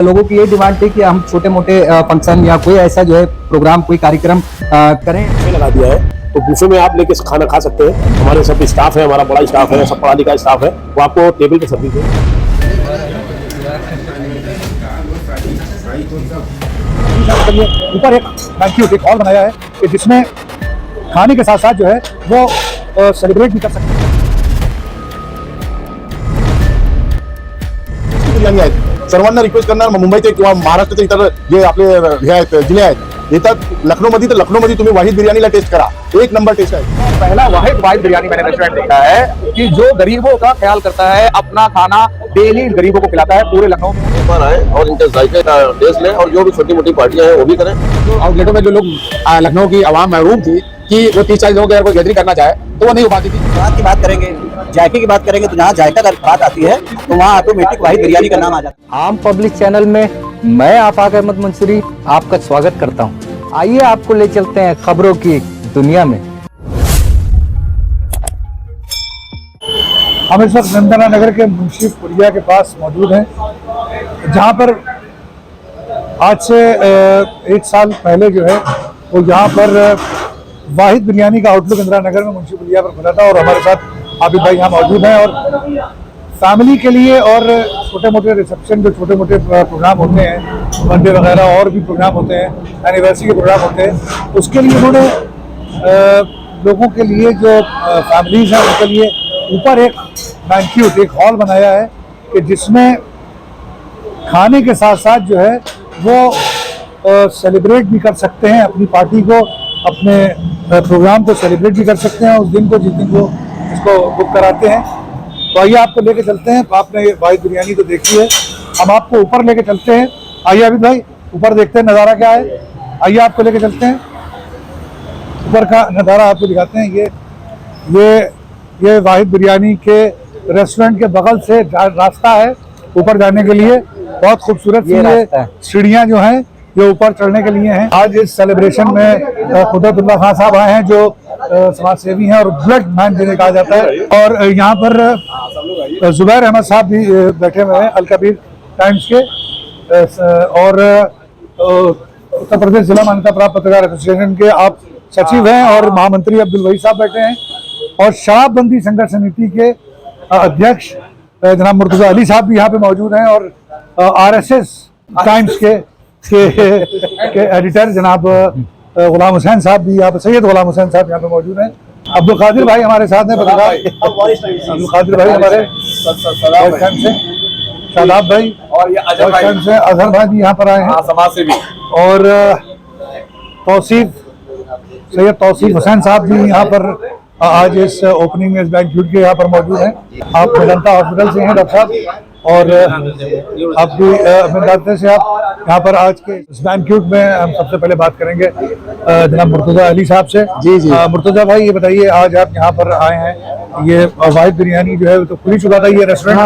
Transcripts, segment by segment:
लोगों की ये डिमांड थी कि हम छोटे मोटे फंक्शन या कोई ऐसा जो है प्रोग्राम कोई कार्यक्रम करें। लगा दिया है तो बुफे में आप लेके खाना खा सकते हैं। हमारे सब स्टाफ है, हमारा बड़ा स्टाफ है, सब पढ़ा लिखा स्टाफ है, वो आपको टेबल पे सर्विस है। ऊपर एक बैंक्वेट एक हॉल बनाया है कि जिसमें खाने के साथ साथ जो है वो सेलिब्रेट भी कर सकते हैं। सर्वांना रिक्वेस्ट करणार मुंबईचे किंवा महाराष्ट्राचे इतर जे आपले हे आहेत जिल्हे आहेत येतात लखनौमध्ये, तर लखनौमध्ये तुम्ही वाहिद बिर्याणीला टेस्ट करा, एक नंबर टेस्ट है। पहला वाहिद बिरयानी मैंने रेस्टोरेंट देखा है कि जो गरीबों का ख्याल करता है, अपना खाना डेली गरीबों को खिलाता है पूरे लखनऊ में। ऊपर आए और इनके जायके का टेस्ट लें और जो भी छोटी मोटी पार्टियां हैं वो भी करें। आउटलेटों में जो लोग लखनऊ की आवाम महरूम थी कि वो 30-40 लोगों के अगर कोई गैदरिंग करना चाहे तो वो नहीं हो पाती थी। स्वाद की बात करेंगे, जायके की बात करेंगे तो जहाँ जायका का बात आती है तो वहाँ ऑटोमेटिक वाहिद बिरयानी का नाम आ जाता है। आम पब्लिक चैनल में मैं आफाक अहमद मंसूरी आपका स्वागत करता हूं। आइए आपको ले चलते हैं खबरों की दुनिया में। हम इस वक्त नंदना नगर के मुंशी पुलिया के पास मौजूद हैं, जहाँ पर आज से 1 साल पहले जो है वो यहाँ पर वाहिद बिरयानी का आउटलुक इंदिरा नगर में मुंशी पुलिया पर खुला था। और हमारे साथ आबिद भाई यहाँ मौजूद हैं और फैमिली के लिए और छोटे मोटे रिसेप्शन जो छोटे मोटे प्रोग्राम होते हैं, बर्थडे वगैरह और भी प्रोग्राम होते हैं, एनिवर्सरी के प्रोग्राम होते हैं, उसके लिए उन्होंने लोगों के लिए जो फैमिलीज हैं उनके लिए ऊपर एक बैंक्वेट एक हॉल बनाया है कि जिसमें खाने के साथ साथ जो है वो सेलिब्रेट भी कर सकते हैं अपनी पार्टी को, अपने प्रोग्राम को सेलिब्रेट भी कर सकते हैं उस दिन को जिस दिन वो इसको बुक कराते हैं। तो आइए आपको लेके चलते हैं। आपने वाहिद बिरयानी तो देखी है, हम आपको ऊपर लेके चलते हैं। आइए अभी भाई ऊपर देखते हैं नज़ारा क्या है। आइए आपको लेके चलते हैं, ऊपर का नज़ारा आपको दिखाते हैं। ये वाहिद बिरयानी के रेस्टोरेंट के बगल से रास्ता है ऊपर जाने के लिए। बहुत खूबसूरत ये सीढ़ियाँ जो हैं ये ऊपर चढ़ने के लिए हैं। आज इस सेलिब्रेशन में कुदरतुल्लाह खान साहब आए हैं जो समाज सेवी हैं और ब्लड मैन जिन्हें कहा जाता है। और यहाँ पर जुबैर अहमद साहब भी बैठे हुए हैं, अल कबीर टाइम्स के, और उत्तर प्रदेश जिला मान्यता प्राप्त पत्रकार एसोसिएशन के आप सचिव हैं, और महामंत्री अब्दुल वही साहब बैठे हैं, और शराबबंदी संघर्ष समिति के अध्यक्ष जनाब मुर्तजा अली साहब भी यहाँ पे मौजूद हैं, और RSS टाइम्स के एडिटर जनाब गुलाम हुसैन साहब भी यहाँ पे, सैयद गुलाम हुसैन साहब यहाँ पे मौजूद हैं। अब्दुल कादिर भाई हमारे साथ हैं, पत्रकार अब्दुल कादिर भाई हमारे से, शादाब भाई और से अजहर भाई भी यहाँ पर आए हैं, समाज से भी, और सैयद तौसीफ हुसैन साहब भी यहाँ पर आज इस ओपनिंग में इस बैंक्वेट के यहाँ पर मौजूद हैं। आप मेदांता हॉस्पिटल से हैं डॉक्टर साहब, और आप भी मेदांता से आप यहाँ पर आज के इस बैंक्वेट में हम सबसे पहले बात करेंगे जनाब मुर्तजा अली साहब से। जी मुर्तजा भाई ये बताइए, आज आप यहाँ पर आए हैं, ये वाहिद बिरयानी जो है तो खुल ही चुका था ये रेस्टोरेंट,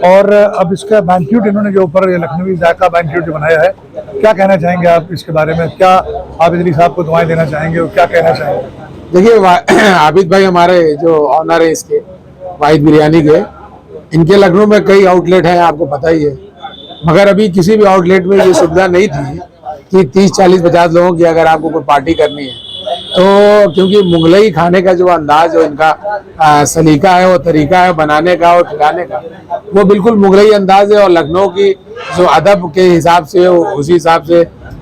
और अब इसका बैंक्वेट इन्होंने जो ऊपर लखनवी जायका बैंक्वेट जो बनाया है, क्या कहना चाहेंगे आप इसके बारे में? क्या आबिद अली साहब को दुआएं देना चाहेंगे और क्या कहना चाहेंगे? देखिए आबिद भाई हमारे जो ऑनर है इसके वाहिद बिरयानी के, इनके लखनऊ में कई आउटलेट हैं, आपको पता ही है, मगर अभी किसी भी आउटलेट में ये सुविधा नहीं थी कि 30, 40, 50 लोगों की अगर आपको कोई पार्टी करनी है तो, क्योंकि मुगलई खाने का जो अंदाज जो इनका सलीका है, वो तरीका है बनाने का और खिलाने का, वो बिल्कुल मुगलई अंदाज है। और लखनऊ की जो अदब के हिसाब से उसी हिसाब से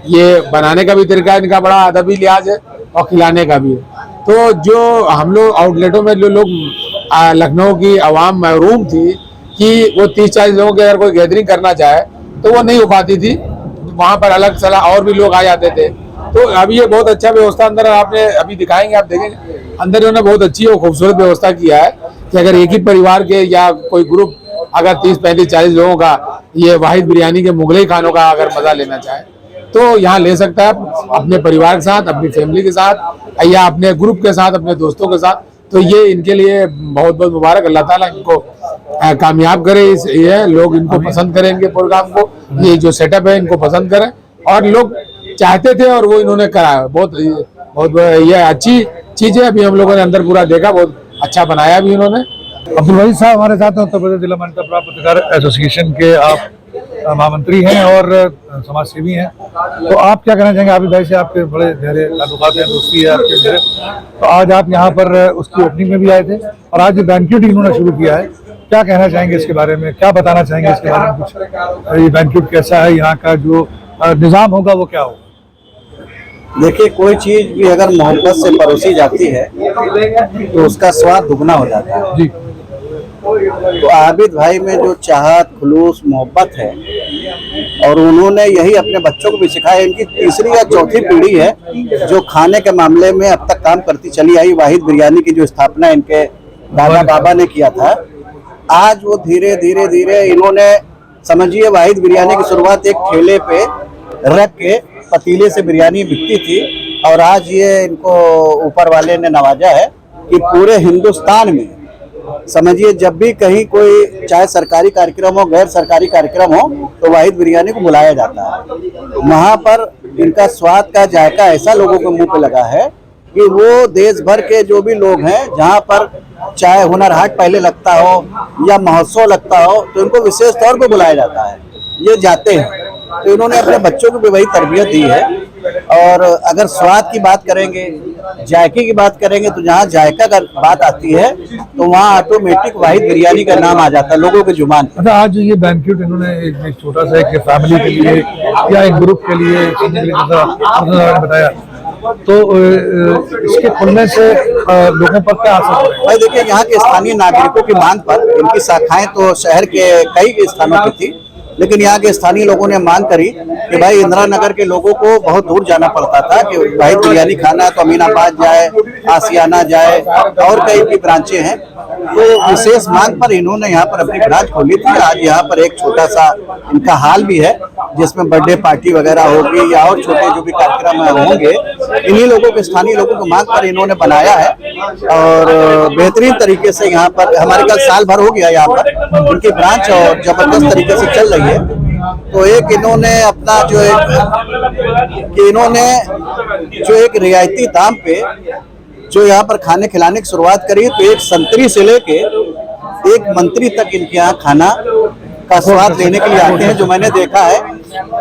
ये बनाने का भी तरीका है, इनका बड़ा अदबी लिहाज है और खिलाने का भी है। तो जो हम लोग आउटलेटों में जो लोग लखनऊ की आवाम महरूम थी कि वो 30-40 लोगों की अगर कोई गैदरिंग करना चाहे तो वो नहीं हो पाती थी, वहाँ पर अलग सलाह और भी लोग आ जाते थे। तो अभी ये बहुत अच्छा व्यवस्था अंदर आपने अभी दिखाएंगे, आप देखेंगे अंदर इन्होंने बहुत अच्छी और खूबसूरत व्यवस्था किया है कि अगर एक ही परिवार के या कोई ग्रुप अगर 30, 35, 40 लोगों का ये वाहिद बिरयानी के मुगलई खानों का अगर मजा लेना चाहे तो यहाँ ले सकता है, अपने परिवार के साथ, अपनी फैमिली के साथ या अपने ग्रुप के साथ, अपने दोस्तों के साथ। तो ये इनके लिए बहुत बहुत मुबारक, अल्लाह ताला इनको कामयाब करे, ये लोग इनको पसंद करें, इनके प्रोग्राम को, ये जो सेटअप है इनको पसंद करें, और लोग चाहते थे और वो इन्होंने कराया। बहुत ये अच्छी चीज है, अभी हम लोगों ने अंदर पूरा देखा, बहुत अच्छा बनाया भी इन्होंने। अब्दुल वही साहब हमारे साथ हैं, उत्तर प्रदेश जिला मान्यता प्राप्त पत्रकार एसोसिएशन के आप महामंत्री हैं और समाज सेवी हैं। तो आप क्या कहना चाहेंगे? आबिद भाई से आपके बड़े गहरे ताल्लुकात हैं, दोस्ती है आपके लिए। तो आज आप यहाँ पर उसकी ओपनिंग में भी आए थे और आज ये बैंक्वेट इन्होंने शुरू किया है, क्या कहना चाहेंगे इसके बारे में? क्या बताना चाहेंगे इसके बारे में? कुछ ये बैंक्वेट कैसा है, यहाँ का जो निज़ाम होगा वो क्या होगा? देखिए, कोई चीज भी अगर मोहब्बत से परोसी जाती है तो उसका स्वाद दुगना हो जाता है जी। तो आबिद भाई में जो चाहत, खुलूस, मोहब्बत है और उन्होंने यही अपने बच्चों को भी सिखाया। इनकी तीसरी या चौथी पीढ़ी है जो खाने के मामले में अब तक काम करती चली आई। वाहिद बिरयानी की जो स्थापना इनके दादा बाबा ने किया था, आज वो धीरे धीरे धीरे इन्होंने, समझिए, वाहिद बिरयानी की शुरुआत एक ठेले पे रख के पतीले से बिरयानी बिकती थी और आज ये इनको ऊपर वाले ने नवाजा है कि पूरे हिंदुस्तान में, समझिए, जब भी कहीं कोई चाहे सरकारी कार्यक्रम हो, गैर सरकारी कार्यक्रम हो, तो वाहिद बिरयानी को बुलाया जाता है। वहाँ पर इनका स्वाद का जायका ऐसा लोगों के मुंह पे लगा है कि वो देश भर के जो भी लोग हैं, जहाँ पर चाहे हुनर हाट पहले लगता हो या महोत्सव लगता हो, तो इनको विशेष तौर पे बुलाया जाता है। ये जाते हैं। तो इन्होंने अपने बच्चों को भी वही तरबियत दी है। और अगर स्वाद की बात करेंगे, जायके की बात करेंगे, तो जहाँ जायका का बात आती है तो वहाँ ऑटोमेटिक वाहिद बिरयानी का नाम आ जाता है लोगों के जुबान पे। अच्छा, आज ये बैंक्वेट इन्होंने एक छोटा सा एक फैमिली के लिए या एक ग्रुप के लिए बताया, तो इसके खुलने से लोगों पर क्या असर पड़ेगा? भाई देखिए, यहाँ के स्थानीय नागरिकों की मांग पर, इनकी शाखाएं तो शहर के कई स्थानों पर थी, लेकिन यहाँ के स्थानीय लोगों ने मांग करी कि भाई इंदिरा नगर के लोगों को बहुत दूर जाना पड़ता था कि वाहिद बिरयानी खाना है तो अमीनाबाद जाए, आसियाना जाए और कई भी ब्रांचें हैं। तो विशेष मांग पर इन्होंने यहाँ पर अपनी ब्रांच खोली थी। आज यहाँ पर एक छोटा सा इनका हाल भी है जिसमें बर्थडे पार्टी वगैरह होगी या और छोटे जो भी कार्यक्रम होंगे, इन्हीं लोगों के, स्थानीय लोगों की मांग पर इन्होंने बनाया है और बेहतरीन तरीके से यहाँ पर हमारे कल साल भर हो गया यहाँ पर इनकी ब्रांच और जबरदस्त तरीके से चल रही है। तो एक इन्होंने अपना जो एक रियायती दाम पे जो यहाँ पर खाने खिलाने की शुरुआत करी, तो एक संतरी से लेके एक मंत्री तक इनके यहाँ खाना का स्वाद लेने के लिए आते हैं। जो मैंने देखा है,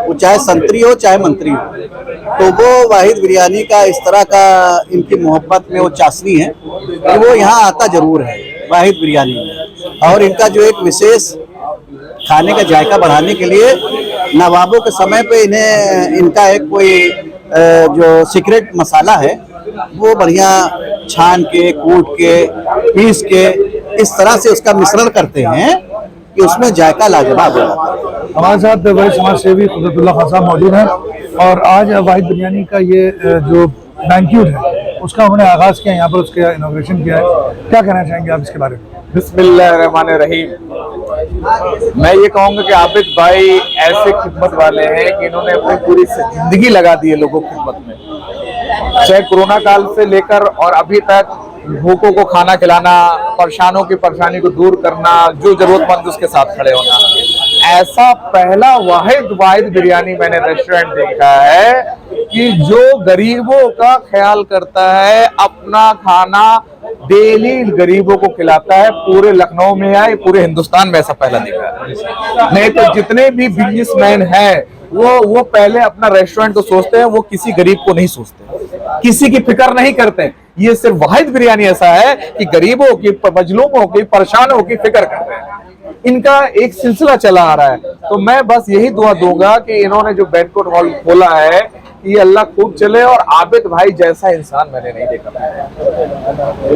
वो चाहे संतरी हो चाहे मंत्री हो, तो वो वाहिद बिरयानी का इस तरह का इनकी मोहब्बत में वो चाशनी है कि वो यहाँ आता जरूर है वाहिद बिरयानी में। और इनका जो एक विशेष खाने का जायका बढ़ाने के लिए नवाबों के समय पे इनका एक कोई जो सीक्रेट मसाला है वो बढ़िया छान के, कूट के, पीस के इस तरह से उसका मिश्रण करते हैं कि उसमें जायका लाजवाब हो जाता है। हमारे साथ बड़े समाज सेवी कुदरतुल्लाह खान साहब मौजूद हैं और आज वाहिद बिरयानी का ये जो बैंक्वेट है उसका उन्होंने आगाज किया, यहाँ पर उसका इनॉग्रेशन किया है। क्या कहना चाहेंगे आप इसके बारे में? बिस्मिल्लाहिर्रहमानिर्रहीम। मैं ये कहूँगा कि आबिद भाई ऐसे खिदमत वाले हैं कि इन्होंने अपनी पूरी जिंदगी लगा दी है लोगों की खिदमत में। चाहे कोरोना काल से लेकर और अभी तक भूखों को खाना खिलाना, परेशानों की परेशानी को दूर करना, जो जरूरतमंद उसके साथ खड़े होना। ऐसा पहला वाहिद बिरयानी मैंने रेस्टोरेंट देखा है कि जो गरीबों का ख्याल करता है, अपना खाना डेली गरीबों को खिलाता है। पूरे लखनऊ में या पूरे हिंदुस्तान में ऐसा पहला देखा है। नहीं तो जितने भी बिजनेसमैन हैं वो पहले अपना रेस्टोरेंट तो सोचते हैं, वो किसी गरीब को नहीं सोचते, किसी की फिक्र नहीं करते। ये सिर्फ वाहिद बिरयानी ऐसा है कि गरीबों की, मजलूमों की, परेशानों की फिक्र करते हैं। इनका एक सिलसिला चला आ रहा है। तो मैं बस यही दुआ दूंगा कि इन्होंने जो बैंक्वेट हॉल खोला है, ये अल्लाह खूब चले। और आबिद भाई जैसा इंसान मैंने नहीं देखा।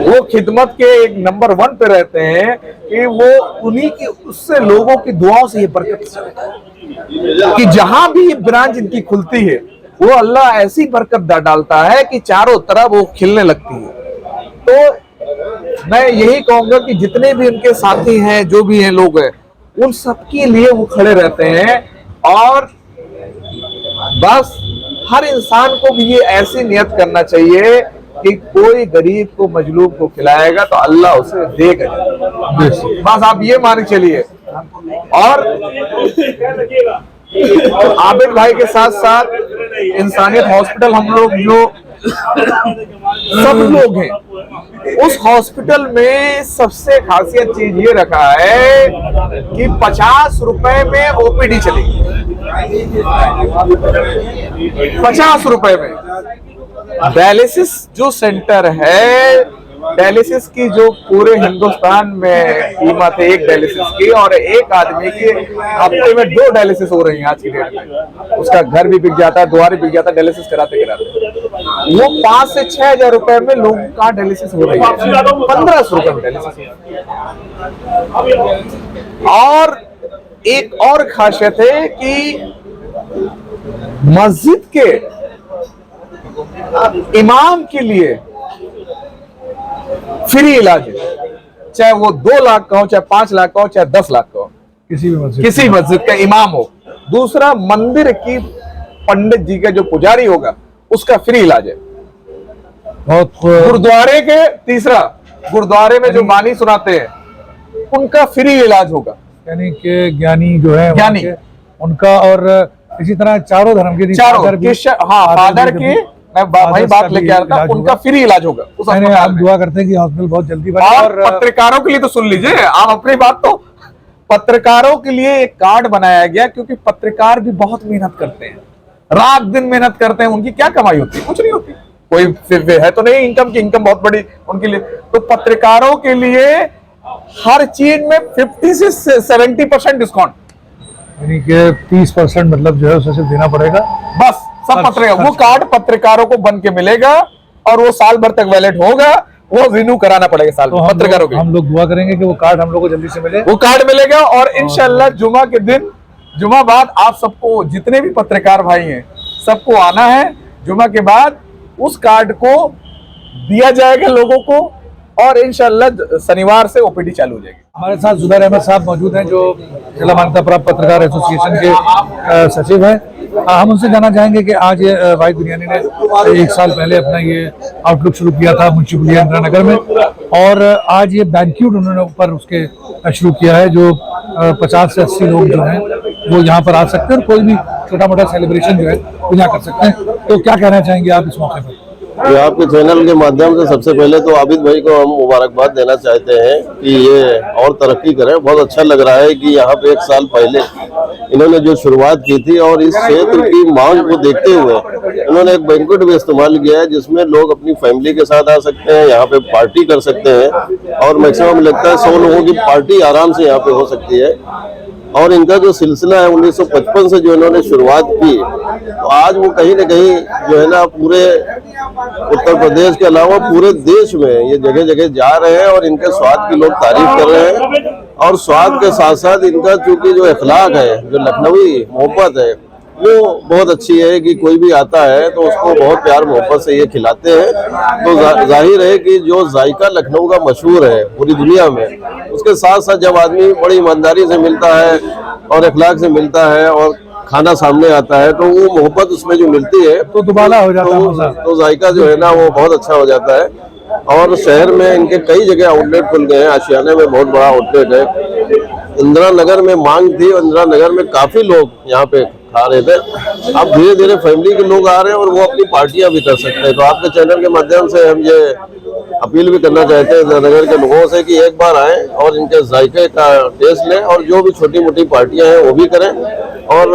वो खिदमत के एक नंबर 1 पे रहते हैं कि वो उन्हीं की, उससे लोगों की दुआओं से ये बरकत चले कि जहां भी ब्रांच इनकी खुलती है वो अल्लाह ऐसी बरकत डालता है कि चारों तरफ वो खिलने लगती है। तो मैं यही कहूंगा कि जितने भी उनके साथी हैं, जो भी हैं लोग हैं, उन सबके लिए वो खड़े रहते हैं। और बस हर इंसान को भी ये ऐसी नियत करना चाहिए कि कोई गरीब को, मजलूम को खिलाएगा तो अल्लाह उसे देगा। बस आप ये मान के चलिए। और आबिद भाई के साथ साथ इंसानियत हॉस्पिटल हम लोग जो सब लोग हैं। उस हॉस्पिटल में सबसे खासियत चीज ये रखा है कि 50 रुपए में ओपीडी चलेगी। 50 रुपए में डायलिसिस जो सेंटर है, डायलिसिस की जो पूरे हिंदुस्तान में कीमत है एक डायलिसिस की, और एक आदमी की हफ्ते में 2 डायलिसिस हो रही है आज की डेट में। उसका घर भी बिक जाता है, द्वार भी बिक जाता है डायलिसिस कराते कराते। वो 5 से 6 हजार रुपए में लोगों का डायलिसिस हो रही है, 1500 रुपए में डायलिसिस। और एक और खासियत है कि मस्जिद के इमाम के लिए फ्री इलाज है, चाहे वो 2 लाख का हो, चाहे 5 लाख का हो, चाहे 10 लाख का हो, किसी मस्जिद का इमाम हो। दूसरा, मंदिर की पंडित जी का जो पुजारी होगा उसका फ्री इलाज है। गुरुद्वारे के, तीसरा गुरुद्वारे में जो बानी सुनाते हैं उनका फ्री इलाज होगा। यानी कि ज्ञानी जो है ज्ञानी उनका, और इसी तरह चारों धर्म के फादर के मैं वही बात लेके आ रहा था, उनका फ्री इलाज होगा उस अस्पताल में। दुआ करते हैं कि हॉस्पिटल बहुत जल्दी बने। और पत्रकारों के लिए तो सुन लीजिए आप अपनी बात, तो पत्रकारों के लिए एक कार्ड बनाया गया, क्योंकि पत्रकार भी बहुत मेहनत करते हैं, रात दिन मेहनत करते हैं। उनकी क्या कमाई होती है? कुछ नहीं होती, कोई है तो नहीं इनकम की, इनकम बहुत बड़ी उनके लिए। तो पत्रकारों के लिए हर चीज में 50 से 70% डिस्काउंट, यानी कि 30% मतलब जो है उसे सिर्फ देना पड़ेगा बस। सब पत्रकार, वो कार्ड पत्रकारों को बन के मिलेगा और वो साल भर तक वैलिड होगा, वो रिन्यू कराना पड़ेगा साल में पत्रकारों के। हम लोग दुआ करेंगे कि वो कार्ड हम लोग को जल्दी से मिले, वो कार्ड मिलेगा। और इंशाल्लाह जुमा के दिन, जुमा बाद आप सबको, जितने भी पत्रकार भाई हैं सबको आना है। जुमा के बाद उस कार्ड को दिया जाएगा लोगों को, और इंशाल्लाह शनिवार से ओपीडी चालू हो जाएगी। हमारे साथ जुबैर अहमद साहब मौजूद हैं, जो जिला मान्यता प्राप्त पत्रकार एसोसिएशन के सचिव हैं। हम उनसे जानना चाहेंगे कि आज वाहिद बिरयानी ने 1 साल पहले अपना ये आउटलुक शुरू किया था मुंशी पुलिया इंदिरा नगर में, और आज ये बैंक्यूट उन्होंने ऊपर उसके शुरू किया है, जो 50 से 80 लोग जो हैं वो यहाँ पर आ सकते हैं, और कोई भी छोटा मोटा सेलिब्रेशन जो है वो यहाँ कर सकते हैं। तो क्या कहना चाहेंगे आप इस मौके पर? ये आपके चैनल के माध्यम से सबसे पहले तो आबिद भाई को हम मुबारकबाद देना चाहते हैं कि ये और तरक्की करें। बहुत अच्छा लग रहा है कि यहाँ पे 1 साल पहले इन्होंने जो शुरुआत की थी, और इस क्षेत्र की मांग को देखते हुए इन्होंने एक बैंक्वेट भी इस्तेमाल किया है, जिसमें लोग अपनी फैमिली के साथ आ सकते हैं, यहाँ पे पार्टी कर सकते हैं, और मैक्सिमम लगता है 100 लोगों की पार्टी आराम से यहाँ पे हो सकती है। और इनका जो सिलसिला है 1955 से जो इन्होंने शुरुआत की, तो आज वो कहीं न कहीं जो है ना पूरे उत्तर प्रदेश के अलावा पूरे देश में ये जगह जगह जा रहे हैं, और इनके स्वाद की लोग तारीफ कर रहे हैं। और स्वाद के साथ साथ इनका चूंकि जो अखलाक है, जो लखनवी मोहब्बत है, वो बहुत अच्छी है कि कोई भी आता है तो उसको बहुत प्यार मोहब्बत से ये खिलाते हैं। तो जाहिर है कि जो जायका लखनऊ का मशहूर है पूरी दुनिया में, उसके साथ साथ जब आदमी बड़ी ईमानदारी से मिलता है और अखलाक से मिलता है और खाना सामने आता है, तो वो मोहब्बत उसमें जो मिलती है तो दोबारा हो जाता है, तो जायका जो है ना वो बहुत अच्छा हो जाता है। और शहर में इनके कई जगह आउटलेट खुल गए हैं। आशियाने में बहुत बड़ा आउटलेट है, इंदिरा नगर में मांग थी, और इंदिरा नगर में काफी लोग यहाँ पे खा रहे थे। अब धीरे धीरे फैमिली के लोग आ रहे हैं और वो अपनी पार्टियां भी कर सकते हैं। तो आपके चैनल के माध्यम से हम ये अपील भी करना चाहते हैं इंदिरा नगर के लोगों से कि एक बार आएं और इनके जायके का टेस्ट लें, और जो भी छोटी मोटी पार्टियां हैं वो भी करें। और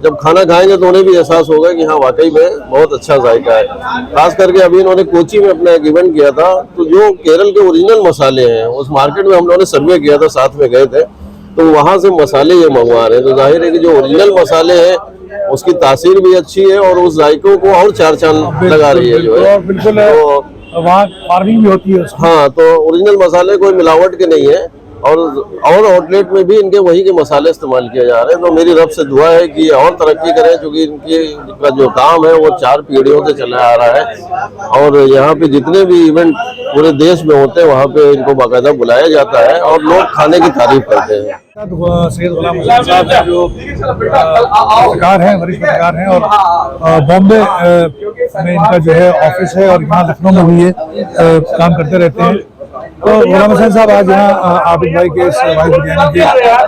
जब खाना खाएंगे तो उन्हें भी एहसास होगा कि हाँ वाकई में बहुत अच्छा जायका है। खास करके अभी इन्होंने कोची में अपना एक इवेंट किया था, तो जो केरल के ओरिजिनल मसाले हैं उस मार्केट में हम लोगों ने सर्वे किया था, साथ में गए थे, तो वहां से मसाले ये मंगवा रहे हैं। तो जाहिर है कि जो ओरिजिनल मसाले हैं उसकी तासीर भी अच्छी है, और उस जायकों को और 4 चांद लगा रही है जो है। बिल्कुल तो वहाँ फार्मिंग भी होती है उसमें। हाँ, तो ओरिजिनल मसाले कोई मिलावट के नहीं है, और आउटलेट में भी इनके वही के मसाले इस्तेमाल किए जा रहे हैं। तो मेरी रब से दुआ है कि और तरक्की करें, क्योंकि इनकी का जो काम है वो 4 पीढ़ियों से चला आ रहा है। और यहाँ पे जितने भी इवेंट पूरे देश में होते हैं वहाँ पे इनको बाकायदा बुलाया जाता है, और लोग खाने की तारीफ करते हैं। सैयद गुलाम हुसैन साहब हैं, जो पत्रकार हैं, वरिष्ठ पत्रकार हैं, और बॉम्बे में इनका जो है ऑफिस है, और यहाँ लखनऊ में भी ये काम करते रहते हैं। तो गुलाम हुसैन साहब, आज यहाँ आबिद भाई के इस वाहिद बिरयानी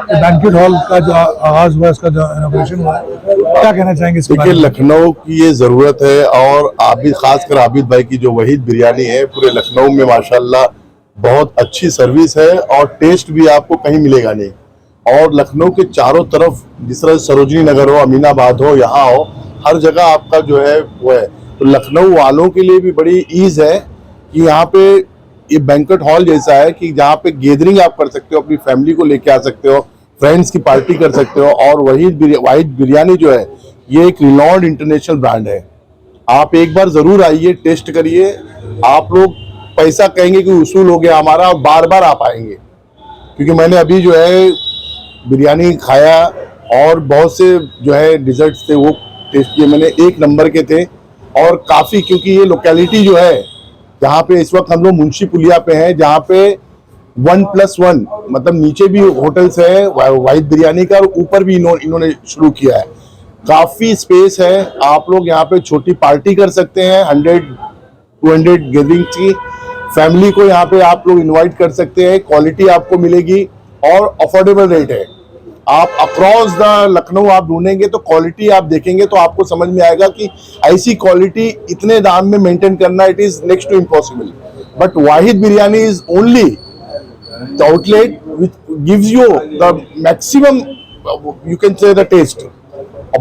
के बैंक्वेट हॉल का जो आगाज हुआ, इसका जो इनॉग्रेशन हुआ है, क्या कहना चाहेंगे इसके देखिए, बारे में? लखनऊ की ये जरूरत है और आबिद, खासकर आबिद भाई की जो वहीद बिरयानी है, पूरे लखनऊ में माशाल्लाह बहुत अच्छी सर्विस है और टेस्ट भी आपको कहीं मिलेगा नहीं। और लखनऊ के चारों तरफ, जिस तरह सरोजनी नगर हो, अमीनाबाद हो, यहाँ हो, हर जगह आपका जो है वो है। तो लखनऊ वालों के लिए भी बड़ी ईज है कि यहाँ पे ये बैंक्वेट हॉल जैसा है कि जहाँ पे गैदरिंग आप कर सकते हो, अपनी फैमिली को लेके आ सकते हो, फ्रेंड्स की पार्टी कर सकते हो। और वाहिद बिरयानी जो है, ये एक रिनॉन्ड इंटरनेशनल ब्रांड है। आप एक बार जरूर आइए, टेस्ट करिए। आप लोग पैसा कहेंगे कि उसूल हो गया हमारा, और बार बार आप आएंगे, क्योंकि मैंने अभी जो है बिरयानी खाया और बहुत से जो है डिजर्ट्स थे वो टेस्ट किए मैंने, एक नंबर के थे। और काफ़ी, क्योंकि ये लोकेलिटी जो है जहाँ पे इस वक्त हम लोग मुंशी पुलिया पे हैं, जहाँ पे 1+1 मतलब नीचे भी होटल्स है वाहिद बिरयानी का, और ऊपर भी इन्होंने शुरू किया है। काफ़ी स्पेस है, आप लोग यहाँ पे छोटी पार्टी कर सकते हैं, 100-200 गैदरिंग की। फैमिली को यहाँ पे आप लोग इनवाइट कर सकते हैं, क्वालिटी आपको मिलेगी और अफोर्डेबल रेट है। आप अक्रॉस द लखनऊ आप ढूंढेंगे तो क्वालिटी आप देखेंगे तो आपको समझ में आएगा कि ऐसी क्वालिटी इतने दाम में मेंटेन करना, it is next to impossible. But Wahid biryani is only the outlet which gives you the maximum, you can say the taste.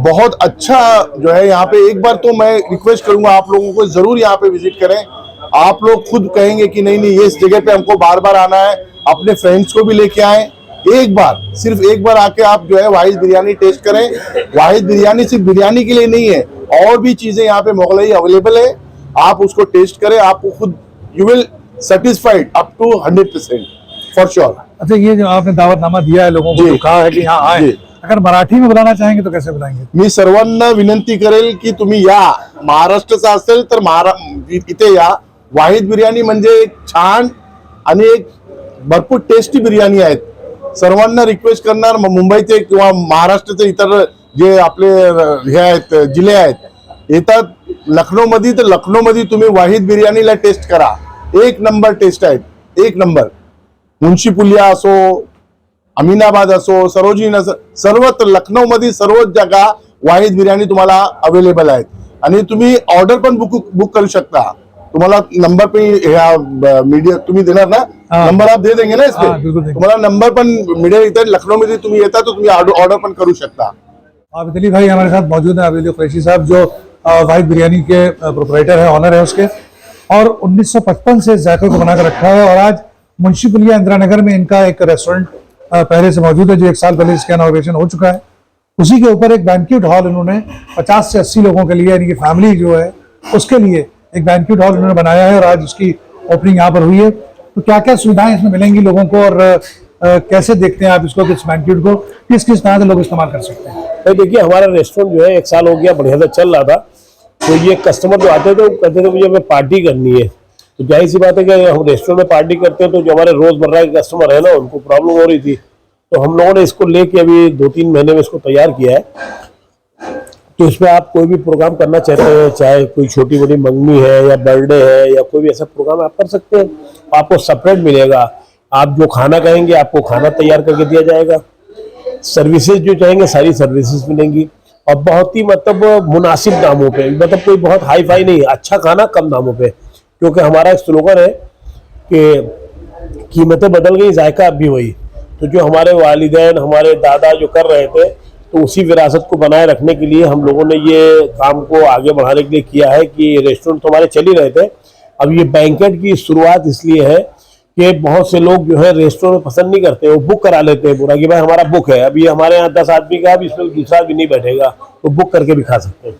बहुत अच्छा जो है यहाँ पे, एक बार तो मैं रिक्वेस्ट करूंगा आप लोगों को जरूर यहाँ पे विजिट करें। आप लोग खुद कहेंगे कि नहीं नहीं, ये इस जगह पे हमको बार बार आना है, अपने फ्रेंड्स को भी लेके आए। एक बार, सिर्फ एक बार आके आप जो है वाहिद बिरयानी टेस्ट करें। वाहिद बिरयानी सिर्फ बिरयानी के लिए नहीं है, और भी चीजें यहाँ पे मुगलई अवेलेबल है, आप उसको टेस्ट करें, आपको खुद you will satisfied up to 100% for sure. अच्छा, ये जो आपने दावतनामा दिया है लोगों को, जी। जो कहा है कि यहाँ आए, अगर मराठी में बुलाना चाहेंगे तो कैसे बुलाएंगे? मी सर्वांना विनंती करेल की तुम्ही या, महाराष्ट्राचा असेल तर इथे या। वाहिद बिर्याणी म्हणजे एक छान आणि एक भरपूर टेस्टी बिर्याणी आहेत। सर्वांना रिक्वेस्ट करणार, मुंबईचे किंवा महाराष्ट्राचे इतर जे आपले हे आहेत जिल्हे आहेत, येतात लखनौ मध्ये, तर लखनौ मध्ये तुम्ही वाहिद बिर्याणीला टेस्ट करा। एक नंबर टेस्ट आहेत, एक नंबर। मुंशी पुलिया असो, अमीनाबाद असो, सरोजनी नगर, सर्वत्र लखनौ मध्ये सर्वच जागा वाहिद बिर्याणी तुम्हाला अवेलेबल आहेत। आणि तुम्ही ऑर्डर पण बुक करू शकता। तुम्हाला नंबर पे मीडिया तुम्ही देणार ना, नंबर आप दे देंगे ना इसपे, तुम्हाला नंबर पण मीडिया इथे लखनौ मध्ये तुम्ही येता तो तुम्ही ऑर्डर पण करू शकता। आबिद अली भाई हमारे साथ मौजूद है, आबिद अली कुरैशी साहब जो वाहिद बिरयानी के प्रोपराइटर है, ऑनर है उसके, और 1955 से इस जायके को बनाकर रखा है। और आज मुंशी पुलिया इंदिरा नगर में इनका एक रेस्टोरेंट पहले से मौजूद है, जो 1 साल पहले इसका इनॉग्रेशन हो चुका है। उसी के ऊपर एक बैंक्वेट हॉल इन्होंने 50 से 80 लोगों के लिए, यानी कि फैमिली जो है उसके लिए एक बैंक्वेट हॉल इन्होंने बनाया है, और आज उसकी ओपनिंग यहाँ पर हुई है। तो क्या क्या सुविधाएं इसमें मिलेंगी लोगों को, और कैसे देखते हैं आप इसको, किस बैंक्वेट को किस किस तरह से लोग इस्तेमाल कर सकते हैं? तो देखिए, हमारा रेस्टोरेंट जो है 1 साल हो गया, बढ़िया से चल रहा था। तो ये कस्टमर जो आते थे वो कहते थे मुझे हमें पार्टी करनी है। तो जाहिर सी बात है कि हम रेस्टोरेंट में पार्टी करते हैं, तो जो हमारे रोजमर्रा के कस्टमर है ना, उनको प्रॉब्लम हो रही थी। तो हम लोगों ने इसको लेके अभी 2-3 महीने में इसको तैयार किया है। तो इसमें आप कोई भी प्रोग्राम करना चाहते हैं, चाहे कोई छोटी बड़ी मंगनी है या बर्थडे है या कोई भी ऐसा प्रोग्राम आप कर सकते हैं। आपको सेपरेट मिलेगा, आप जो खाना कहेंगे आपको खाना तैयार करके दिया जाएगा। सर्विसेज जो चाहेंगे सारी सर्विसेज मिलेंगी, और बहुत ही मतलब मुनासिब दामों पे, मतलब कोई बहुत हाई फाई नहीं, अच्छा खाना कम दामों पे। क्योंकि हमारा एक स्लोगन है कि कीमतें बदल गई, जायका अब भी वही। तो जो हमारे वालिदैन, हमारे दादा जो कर रहे थे, तो उसी विरासत को बनाए रखने के लिए हम लोगों ने ये काम को आगे बढ़ाने के लिए किया है कि रेस्टोरेंट तो हमारे चल ही रहे थे। अब ये बैंकेट की शुरुआत इसलिए है कि बहुत से लोग जो है रेस्टोरेंट पसंद नहीं करते, वो बुक करा लेते हैं पूरा कि भाई हमारा बुक है, अभी हमारे यहाँ 10 आदमी का, अब इसमें दूसरा भी नहीं बैठेगा, तो बुक करके भी खा सकते हैं।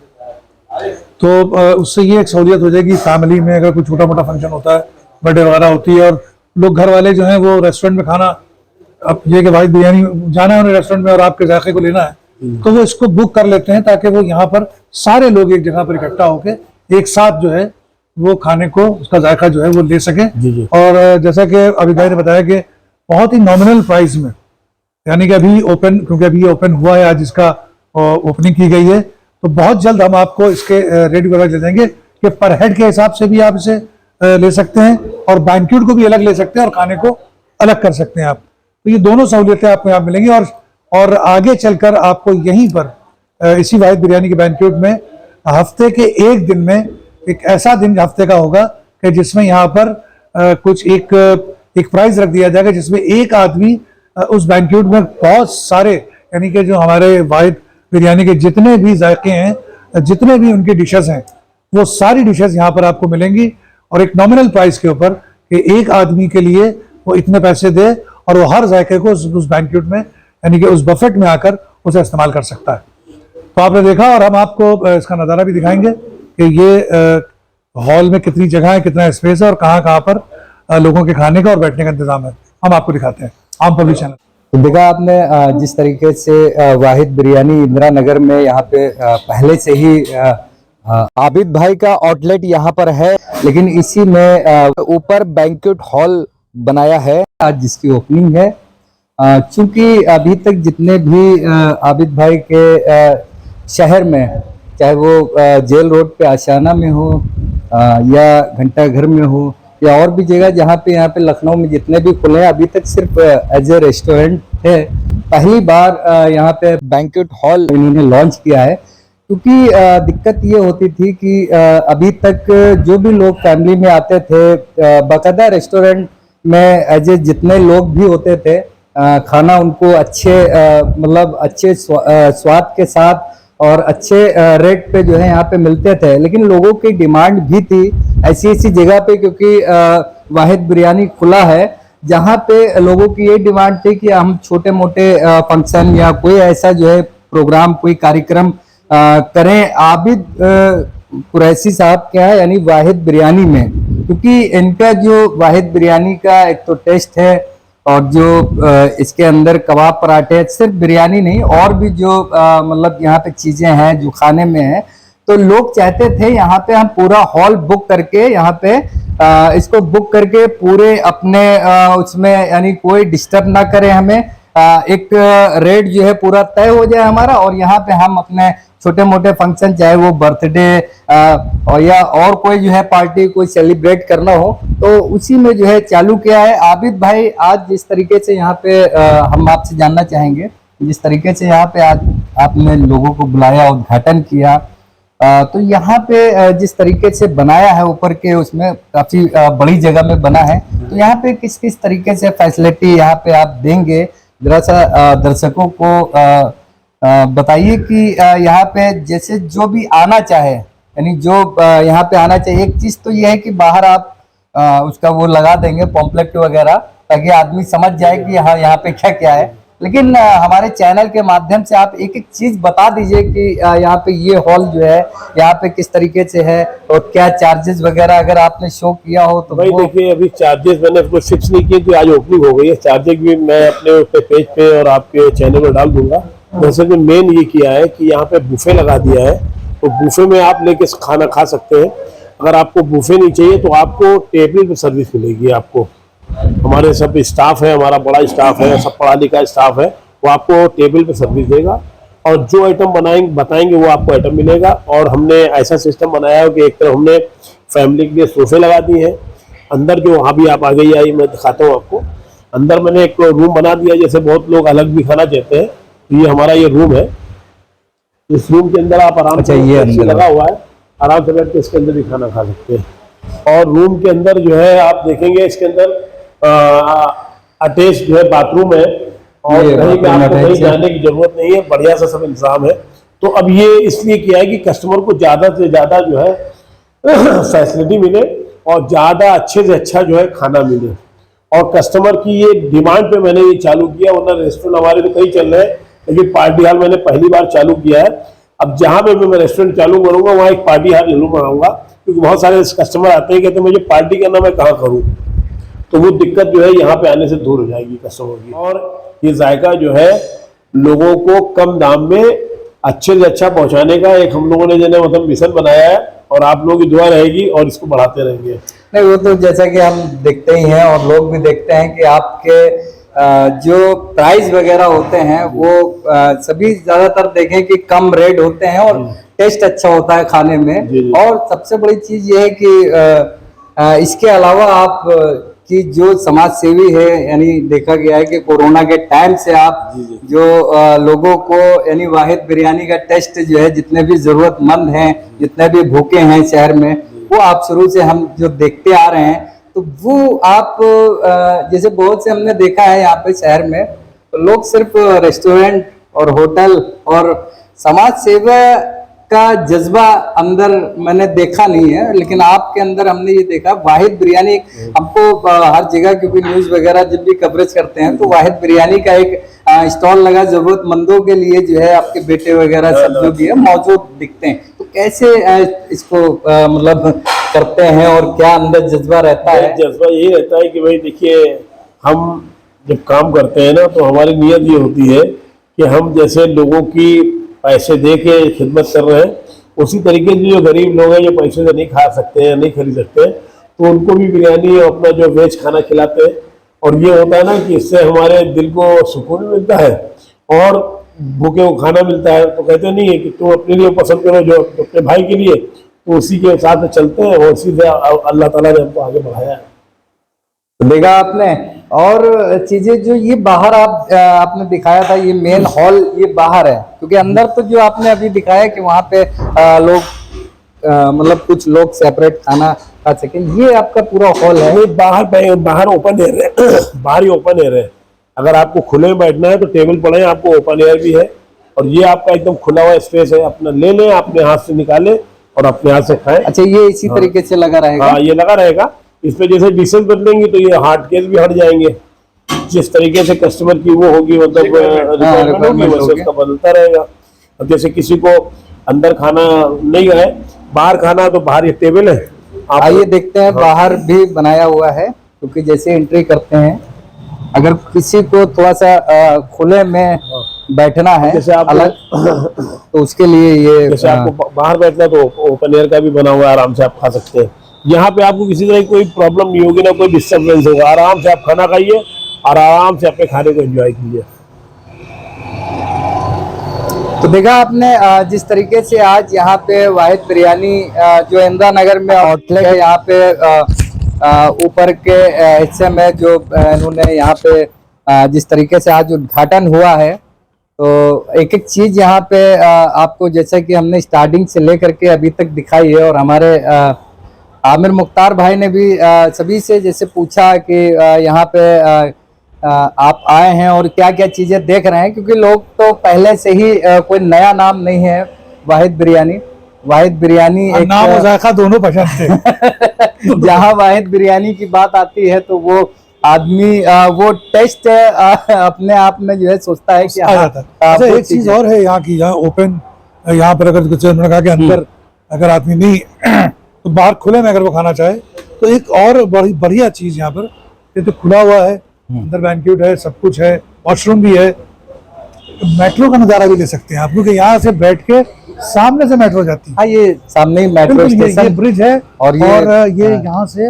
तो उससे ये एक सहूलियत हो जाएगी फैमिली में, अगर कोई छोटा मोटा फंक्शन होता है, बर्थडे वगैरह होती है, और लोग घर वाले जो हैं वो रेस्टोरेंट में खाना, अब ये कि वाहिद बिरयानी जाना है उन्हें रेस्टोरेंट में और आपके जायके को लेना है, तो वो इसको बुक कर लेते हैं, ताकि वो यहाँ पर सारे लोग एक जगह पर इकट्ठा होकर एक साथ जो है वो खाने को, उसका जायका जो है वो ले सके। और जैसा कि अभी भाई ने बताया कि बहुत ही नॉमिनल प्राइस में, यानी कि अभी ओपन, क्योंकि अभी ओपन हुआ है, आज इसका ओपनिंग की गई है, तो बहुत जल्द हम आपको इसके रेट वगैरह दे देंगे कि पर हेड के हिसाब से भी आप इसे ले सकते हैं और बैंक्वेट को भी अलग ले सकते हैं और खाने को अलग कर सकते हैं आप। तो ये दोनों सहूलियतें आपको यहाँ मिलेंगी और आगे चलकर आपको यहीं पर इसी वाहिद बिरयानी के बैंक्वेट में हफ्ते के एक दिन में एक ऐसा दिन हफ्ते का होगा कि जिसमें यहाँ पर कुछ एक प्राइज रख दिया जाएगा जिसमें एक आदमी उस बैंक्वेट में बहुत सारे यानी कि जो हमारे वाहिद बिरयानी के जितने भी जायके हैं, जितने भी उनकी डिशेस हैं, वो सारी डिशेस यहाँ पर आपको मिलेंगी और एक नॉमिनल प्राइस के ऊपर कि एक आदमी के लिए वो इतने पैसे दे और वो हर जायके को उस बैंक्वेट में यानी कि उस बफेट में आकर उसे इस्तेमाल कर सकता है। तो आपने देखा और हम आपको इसका नज़ारा भी दिखाएंगे कि ये हॉल में कितनी जगह है, कितना स्पेस है और कहाँ कहाँ पर लोगों के खाने का और बैठने का इंतजाम है, हम आपको दिखाते हैं आम पब्लिक चैनल। तो देखा आपने जिस तरीके से वाहिद बिरयानी इंदिरा नगर में यहाँ पे पहले से ही आबिद भाई का आउटलेट यहाँ पर है, लेकिन इसी में ऊपर बैंक्वेट हॉल बनाया है आज जिसकी ओपनिंग है। चूंकि अभी तक जितने भी आबिद भाई के शहर में, चाहे वो जेल रोड पे आशियाना में हो या घंटा घर में हो या और भी जगह जहाँ पे यहाँ पे लखनऊ में जितने भी खुले हैं, अभी तक सिर्फ एज ए रेस्टोरेंट है। पहली बार यहाँ पे बैंक्वेट हॉल इन्होंने लॉन्च किया है, क्योंकि दिक्कत ये होती थी कि अभी तक जो भी लोग फैमिली में आते थे, बाकायदा रेस्टोरेंट में एज ए जितने लोग भी होते थे, खाना उनको अच्छे मतलब अच्छे स्वाद के साथ और अच्छे रेट पे जो है यहाँ पे मिलते थे। लेकिन लोगों की डिमांड भी थी ऐसी जगह पे, क्योंकि वाहिद बिरयानी खुला है जहाँ पे लोगों की ये डिमांड थी कि हम छोटे मोटे फंक्शन या कोई ऐसा जो है प्रोग्राम, कोई कार्यक्रम करें आबिद कुरैशी साहब के यहाँ यानी वाहिद बिरयानी में, क्योंकि इनका जो वाहिद बिरयानी का एक तो टेस्ट है और जो इसके अंदर कबाब पराठे, सिर्फ बिरयानी नहीं और भी जो मतलब यहाँ पे चीजें हैं जो खाने में है, तो लोग चाहते थे यहाँ पे हम पूरा हॉल बुक करके यहाँ पे इसको बुक करके पूरे अपने उसमें यानी कोई डिस्टर्ब ना करे हमें, एक रेट जो है पूरा तय हो जाए हमारा और यहाँ पे हम अपने छोटे मोटे फंक्शन, चाहे वो बर्थडे और या और कोई जो है पार्टी कोई सेलिब्रेट करना हो, तो उसी में जो है चालू किया है। आबिद भाई आज जिस तरीके से यहाँ पे हम आपसे जानना चाहेंगे, जिस तरीके से यहाँ पे आज आपने लोगों को बुलाया, उद्घाटन किया, तो यहाँ पे जिस तरीके से बनाया है ऊपर के उसमें काफी बड़ी जगह में बना है, तो यहाँ पे किस किस तरीके से फैसिलिटी यहाँ पे आप देंगे, जरा सा दर्शकों को बताइए कि यहाँ पे जैसे जो भी आना चाहे, यानी जो यहाँ पे आना चाहिए, एक चीज तो ये है कि बाहर आप उसका वो लगा देंगे पॉम्पलेट वगैरह ताकि आदमी समझ जाए कि हाँ यहाँ पे क्या क्या है, लेकिन हमारे चैनल के माध्यम से आप एक एक चीज बता दीजिए कि यहाँ पे ये हॉल जो है यहाँ पे किस तरीके से है और क्या चार्जेस वगैरह अगर आपने शो किया हो तो। भाई देखिए, अभी चार्जेस मैंने कोई फिक्स नहीं किए कि आज ओपनिंग हो गई है, चार्जेस भी मैं अपने पेज पे और आपके चैनल पर डाल दूंगा। वैसे भी मेन ये किया है कि यहाँ पे बुफे लगा दिया है, तो बुफे में आप लेके खाना खा सकते हैं। अगर आपको बुफे नहीं चाहिए तो आपको टेबल पे सर्विस मिलेगी। आपको हमारे सब स्टाफ है, हमारा बड़ा स्टाफ है, सब पढ़ा लिखा स्टाफ है, वो आपको टेबल पे सर्विस देगा और जो आइटम बताएंगे वो आपको आइटम मिलेगा। और हमने ऐसा सिस्टम बनाया है कि एक तरफ हमने फैमिली के लिए सोफे लगा दिए हैं, अंदर जो वहाँ भी आप आ गई आई मैं दिखाता हूँ आपको। अंदर मैंने एक रूम बना दिया, जैसे बहुत लोग अलग भी खाना चाहते हैं, ये हमारा ये रूम है। इस रूम के अंदर आप आराम से, ये लगा हुआ है, आराम से बैठ के इसके अंदर भी खाना खा सकते हैं। और रूम के अंदर जो है आप देखेंगे इसके अंदर अटैच जो है बाथरूम है और कहीं पे आपको कहीं जाने की जरूरत नहीं है, बढ़िया सा सब इंतजाम है। तो अब ये इसलिए किया है कि कस्टमर को ज्यादा से ज्यादा जो है फैसिलिटी मिले और ज्यादा अच्छे से अच्छा जो है खाना मिले। और कस्टमर की ये डिमांड पे मैंने ये चालू किया, वरना रेस्टोरेंट हमारे तो कई चल रहे हैं, लेकिन पार्टी हॉल मैंने पहली बार चालू किया है। अब जहां पे मैं रेस्टोरेंट चालू करूंगा वहाँ एक पार्टी हॉल जरूर बनाऊंगा, क्योंकि बहुत सारे कस्टमर आते हैं कहते हैं मुझे पार्टी करना, मैं कहाँ करूँ, तो वो दिक्कत जो है यहाँ पे आने से दूर हो जाएगी कस्टमर की। और ये जायका जो है लोगों को कम दाम में अच्छे से अच्छा पहुँचाने का एक हम लोगों ने जो मतलब मिशन बनाया है, और आप लोगों की दुआ रहेगी और इसको बढ़ाते रहेंगे। नहीं, वो तो जैसा कि हम देखते ही हैं और लोग भी देखते हैं कि आपके जो प्राइस वगैरह होते हैं वो सभी ज्यादातर देखें कि कम रेट होते हैं और टेस्ट अच्छा होता है खाने में। और सबसे बड़ी चीज ये है कि इसके अलावा आप कि जो समाज सेवी है, यानी देखा गया है कि कोरोना के टाइम से आप जो लोगों को यानी वाहिद बिरयानी का टेस्ट जो है, जितने भी जरूरतमंद हैं, जितने भी भूखे हैं शहर में, वो आप शुरू से हम जो देखते आ रहे हैं, तो वो आप जैसे बहुत से हमने देखा है यहाँ पे शहर में, तो लोग सिर्फ रेस्टोरेंट और होटल और समाज सेवा का जज्बा अंदर मैंने देखा नहीं है, लेकिन आपके अंदर हमने ये देखा। वाहिद बिरयानी हमको हर जगह, क्योंकि न्यूज वगैरह जब भी कवरेज करते हैं तो वाहिद बिरयानी का एक स्टॉल लगा जरूरतमंदों के लिए, जो है आपके बेटे वगैरह सब जो भी है मौजूद दिखते हैं। तो कैसे इसको मतलब करते हैं और क्या अंदर जज्बा रहता है? जज्बा यही रहता है कि भाई देखिए, हम जब काम करते हैं ना, तो हमारी नीयत ये होती है कि हम जैसे लोगों की पैसे दे के खिदमत कर रहे हैं, उसी तरीके से जो गरीब लोग हैं, जो पैसे से नहीं खा सकते हैं, नहीं खरीद सकते, तो उनको भी बिरयानी और अपना जो वेज खाना खिलाते हैं। और ये होता है ना कि इससे हमारे दिल को सुकून मिलता है और भूखे को खाना मिलता है। तो कहते नहीं है कि तुम अपने लिए पसंद करो जो अपने भाई के लिए, तो उसी के साथ चलते हैं और इसी से अल्लाह ताला ने हमको आगे बढ़ाया है। देखा आपने। और चीजें जो ये बाहर आपने दिखाया था, ये मेन हॉल ये बाहर है, क्योंकि अंदर तो जो आपने अभी दिखाया कि वहाँ पे लोग मतलब कुछ लोग सेपरेट खाना खा सकें, ये आपका पूरा हॉल है। ये बाहर ओपन एयर है, बाहर ही ओपन एयर है। अगर आपको खुले में बैठना है तो टेबल पड़े हैं, आपको ओपन एयर भी है, और ये आपका एकदम खुला हुआ स्पेस है। अपना ले लें, अपने हाथ से निकालें और अपने हाथ से खाएं। अच्छा, ये इसी तरीके से लगा रहेगा? हाँ, ये लगा रहेगा। इसमें जैसे डिशेज बदलेंगे तो ये हार्ड केस भी हट जाएंगे, जिस तरीके से कस्टमर की वो होगी, मतलब रिक्वायरमेंट वैसे उसका बदलता रहेगा। अब जैसे किसी को अंदर खाना नहीं है, बाहर खाना, तो बाहर ये टेबल है। आइए देखते हैं। बाहर भी बनाया हुआ है, क्योंकि जैसे एंट्री करते हैं, अगर किसी को थोड़ा सा खुले में बैठना है जैसे आप अलग, तो उसके लिए ये जैसे आपको बाहर बैठना है तो ओपन एयर का भी बना हुआ है, आराम से आप खा सकते हैं। यहाँ पे आपको किसी तरह की कोई प्रॉब्लम नहीं होगी, ना कोई डिस्टर्बेंस होगा। आराम से आप खाना खाइए और आराम से अपने खाने को एंजॉय कीजिए। तो देखा आपने जिस तरीके से आज यहाँ पे वाहिद बिरयानी जो इंदिरा नगर में आउटलेट है, यहाँ पे ऊपर के हिस्से में जो इन्होंने यहाँ पे जिस तरीके से आज उद्घाटन हुआ है, तो एक एक चीज यहाँ पे आपको, जैसा कि हमने स्टार्टिंग से लेकर के अभी तक दिखाई है। और हमारे आमिर मुख्तार भाई ने भी सभी से जैसे पूछा कि यहाँ पे आप आए हैं और क्या क्या चीजें देख रहे हैं, क्योंकि लोग तो पहले से ही कोई नया नाम नहीं है वाहिद बिरयानी। वाहिद बिरयानी एक नाम और जायका दोनों पसंद थे। जहाँ वाहिद बिरयानी की बात आती है तो वो आदमी वो टेस्ट अपने आप में जो है सोचता है कि अच्छा, एक चीज और है यहाँ की, यहाँ ओपन, यहाँ पर अगर कुछ उन्होंने कहा कि अंदर अगर आदमी नहीं तो बाहर खुले में अगर वो खाना चाहे, तो एक और बड़ी बढ़िया चीज यहाँ पर, ये तो खुला हुआ है, अंदर बैंक्वेट है, सब कुछ है, वॉशरूम भी है, मेट्रो का नजारा भी ले सकते हैं आप, क्योंकि यहाँ से बैठ के सामने से मेट्रो जाती है। हाँ, ये सामने ही मेट्रो स्टेशन, ये ब्रिज है और ये यहाँ से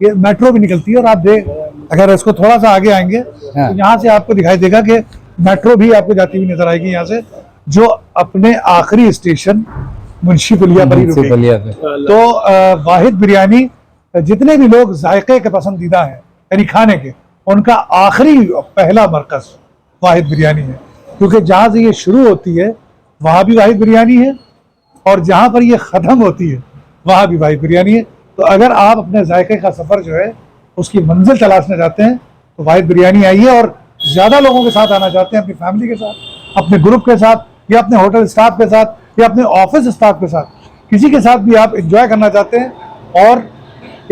ये मेट्रो भी निकलती है। और आप अगर इसको थोड़ा सा आगे आएंगे तो यहाँ से आपको दिखाई देगा कि मेट्रो भी आपको जाती हुई नजर आएगी यहाँ से, जो अपने आखिरी स्टेशन मुंशी पुलिया पर ही रुकेगी। तो वाहिद बिरयानी, जितने भी लोग जायके के पसंदीदा हैं, यानी खाने के, उनका आखिरी पहला मरकज वाहिद बिरयानी है, क्योंकि जहाँ से ये शुरू होती है वहाँ भी वाहिद बिरयानी है, और जहाँ पर ये ख़त्म होती है वहाँ भी वाहिद बिरयानी है। तो अगर आप अपने जायके का सफ़र जो है उसकी मंजिल तलाशना चाहते हैं तो वाहिद बिरयानी आइए, और ज़्यादा लोगों के साथ आना चाहते हैं, अपनी फैमिली के साथ, अपने ग्रुप के साथ, या अपने होटल स्टाफ के साथ, या अपने ऑफिस स्टाफ के साथ, किसी के साथ भी आप एंजॉय करना चाहते हैं और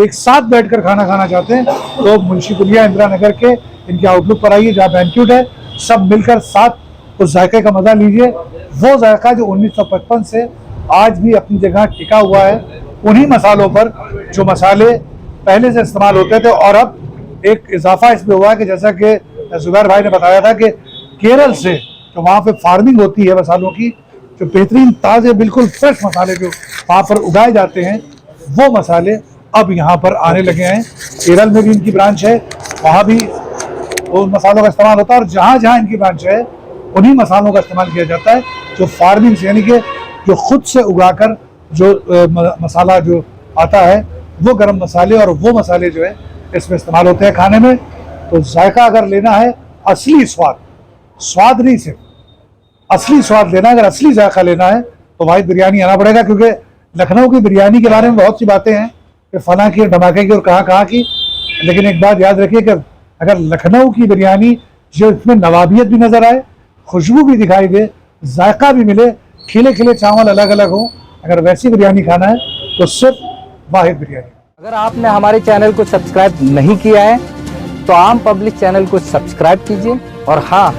एक साथ बैठकर खाना खाना चाहते हैं, तो मुंशी पुलिया इंदिरा नगर के इनके आउटलुक पर आइए, जहाँ बैंक्वेट है, सब मिलकर साथ उस जायके का मजा लीजिए। वो जायका जो 1955 से आज भी अपनी जगह टिका हुआ है, उन्हीं मसालों पर जो मसाले पहले से इस्तेमाल होते थे। और अब एक इजाफा इसमें हुआ है कि जैसा कि जुबैर भाई ने बताया था कि केरल से जो वहाँ पे फार्मिंग होती है मसालों की, जो बेहतरीन ताज़े बिल्कुल फ्रेश मसाले जो वहाँ पर उगाए जाते हैं, वो मसाले अब यहाँ पर आने लगे हैं। केरल में भी इनकी ब्रांच है, वहाँ भी उन मसालों का इस्तेमाल होता है, और जहाँ जहाँ इनकी ब्रांच है उन्हीं मसालों का इस्तेमाल किया जाता है जो फार्मिंग से, यानी कि जो खुद से उगाकर जो मसाला जो आता है वो गरम मसाले और वो मसाले जो है इसमें इस्तेमाल होते हैं खाने में। तो जायका अगर लेना है, असली स्वाद, स्वाद नहीं सिर्फ, असली स्वाद लेना, अगर असली जायका लेना है तो वाहिद बिरयानी आना पड़ेगा। क्योंकि लखनऊ की बिरयानी के बारे में बहुत सी बातें हैं कि फला की और धमाके की और कहाँ की, लेकिन एक बात याद रखिए कि अगर लखनऊ की बिरयानी जो इसमें नवाबियत भी नजर आए, खुशबू भी दिखाई दे, जायका भी मिले, खिले खिले चावल अलग अलग हो, अगर वैसी बिरयानी खाना है तो सिर्फ वाहिद बिरयानी। अगर आपने हमारे चैनल को सब्सक्राइब नहीं किया है तो आम पब्लिक चैनल को सब्सक्राइब कीजिए और हाँ,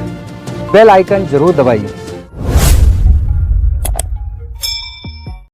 बेल आइकन जरूर दबाइए।